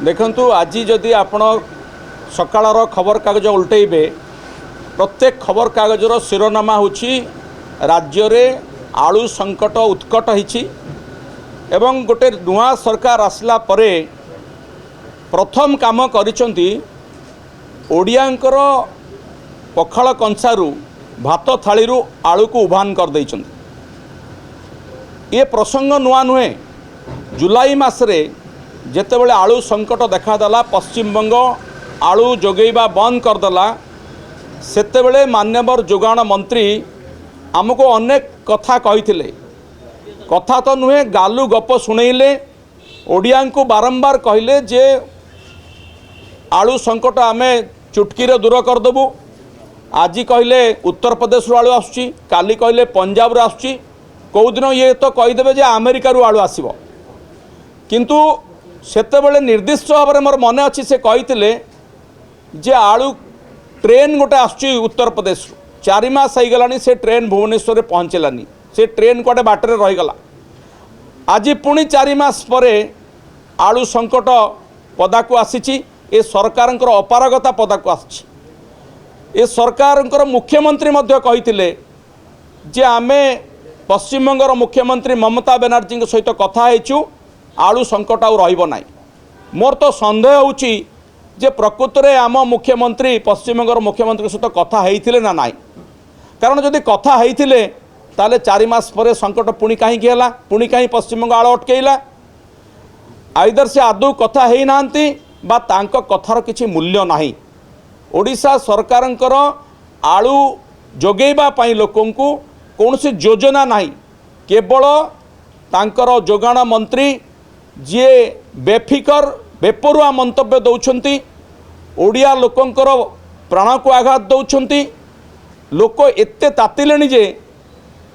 देखंतु आज जदि आपण सकाळर खबर कागज उल्टेबे प्रत्येक खबर कागजर शिरोनामा होछि राज्य रे आलू संकट उत्कट हिछि एवं गोटे नुआ सरकार आसला परे प्रथम काम करिसंती ओडियांकर पखाळ कंसारू भात थाळीरू आलू को उभान कर दैछंती। ये प्रसंग नुआ नुहे। जुलाई मासरे जेतेबेले आलू संकट देखादेला पश्चिमबंग आलू जोगेबा बंद करदेला सेतेबेले मान्यवर जोगाण मंत्री आमको अनेक कथा कहिथिले। कथा तो नुहे गालू गप शुणेइले ओडिया को बारंबार कहले जे आलू संकट आमे चुटकी दूर करदेबू। आज कहले उत्तर प्रदेश आलू आसुची, काली कहले पंजाब रो आसुची, कौ दिन ये तो कहीदेवे जे अमेरिका रू आलू आसीबो। किंतु सेतेबेले निर्दिष्ट भाव में मोर मन अच्छी से कही जे आलू ट्रेन गोटे आसुची उत्तर प्रदेश 4 मास हो गलानी से ट्रेन भुवनेश्वर पहुँचलानी, से ट्रेन कटे बाटर रहीगला। आज पुणी 4 मास परे आलू संकट पदा को आसी। ए सरकार अपारगता पदा को आसी। ए सरकार मुख्यमंत्री मध्य कही जे आमे पश्चिमबंगर मुख्यमंत्री ममता बनर्जी सहित कथा हेचु आलू संकट आउ रहिबो नाही। मोर तो संदेह होउची जे प्रकृत रे आम मुख्यमंत्री पश्चिमबंगर मुख्यमंत्री सहित कथा हेइथिले ना नाही। कारण जदि कथा हेइथिले ताले 4 मास परे संकट पुणी काहे गेला, पुणी काहे पश्चिमबंग आलो अटकेइला। आइदर से आदौ कथा हेइ नांती बा तांको कथार किछि मूल्य नाही। ओडिशा सरकारंकर आलू जोगेबा पई लोकंकु कोनोसी योजना नाही। केवल तांकर जोगाण मंत्री जी बेफिकर बेपरुआ मंतव्य दौरान ओडिया लोकंकर प्राण को आघात दौरान। लोक एते तातिले जे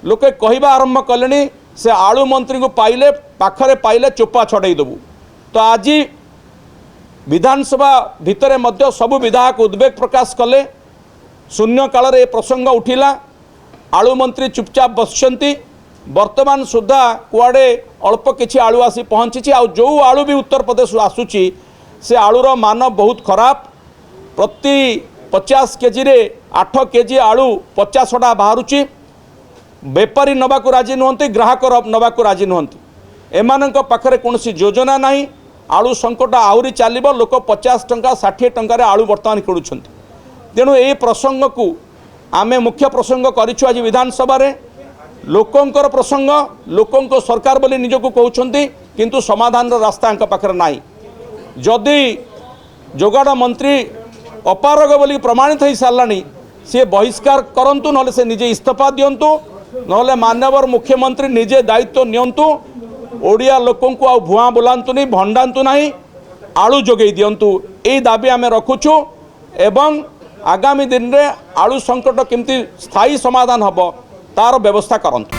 लोके कहवा आरंभ कले से आलू मंत्री को पाइले पाखरे पाइले चोपा छड़ाई देबू। तो आज विधानसभा भितर मध्य सबु विधायक उद्वेग प्रकाश कले। शून्य काल ए प्रसंग उठिला, आलू मंत्री चुपचाप बसचंती। वर्तमान सुधा कुआडे अल्प किछि आलू आसी पहुँची। आ जो आलू भी उत्तर प्रदेश आसूची से आलूर मान बहुत खराब। प्रति 50 केजी रे 8 केजी आलू 50टा बाहरुची। बेपारी नबाकू राजी नुहंती, ग्राहक नबाकू राजी नुहंती। एमानंक पाखरे कोनोसी योजना नाही। आलू संकट आहुरी चलिबो। लोक 50 टंका 60 टंका रे आलू वर्तमान किणुछंती। तेणु ए प्रसंग को आमे मुख्य प्रसंग करिछु आज विधानसभा रे। लोकंकर प्रसंग लोकंको सरकार बोली निजको कहउछंती, किंतु समाधान रास्ता अंक पाखरे नाही। जदि जोगाण मंत्री अपारग बोली प्रमाणित हो सारानी सी बहिष्कार करंतु, नले से निजे इस्तीफा दियंतु, नले मान्यवर मुख्यमंत्री निजे दायित्व नियंतु। ओडिया लोकंको आ भुआ बुलांतुनी, भंडांतु नाही, आलू जोगै दियंतु। एई दाबी आमे रखुछु एवं आगामी दिन रे आलू संकट केमती स्थायी समाधान हबो तार व्यवस्था करंतु।